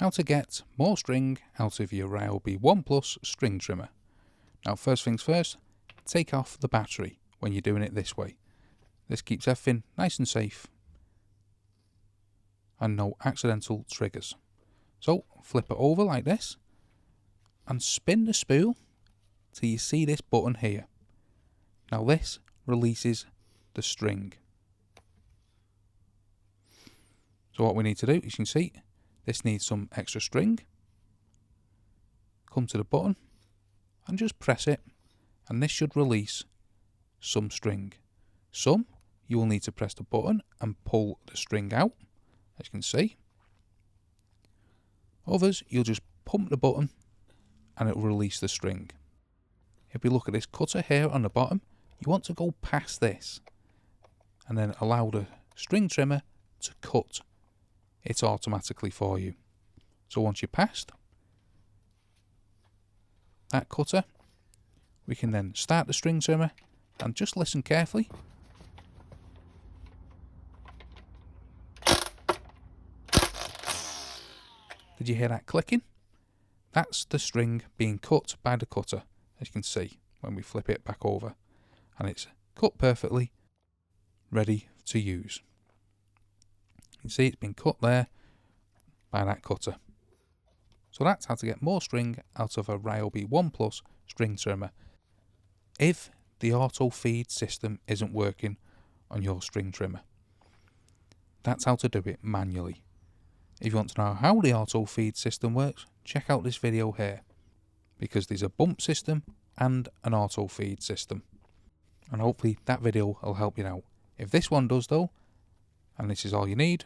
how to get more string out of your Ryobi ONE Plus string trimmer. Now first things first, take off the battery when you're doing it this way. This keeps everything nice and safe and no accidental triggers. So flip it over like this and spin the spool till you see this button here. Now this releases the string. So what we need to do, as you can see, this needs some extra string. Come to the button and just press it, and this should release some string. Some you will need to press the button and pull the string out, as you can see. Others you'll just pump the button and it will release the string. If we look at this cutter here on the bottom, you want to go past this and then allow the string trimmer to cut it automatically for you. So once you're past that cutter, we can then start the string trimmer and just listen carefully. Did you hear that clicking? That's the string being cut by the cutter, as you can see when we flip it back over, and it's cut perfectly, ready to use. You can see it's been cut there by that cutter. So that's how to get more string out of a Ryobi ONE Plus string trimmer if the auto feed system isn't working on your string trimmer. That's how to do it manually. If you want to know how the auto feed system works, check out this video here, because there's a bump system and an auto feed system, and hopefully that video will help you out. If this one does though, and this is all you need,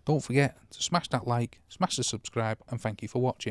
don't forget to smash that like, smash the subscribe, and thank you for watching.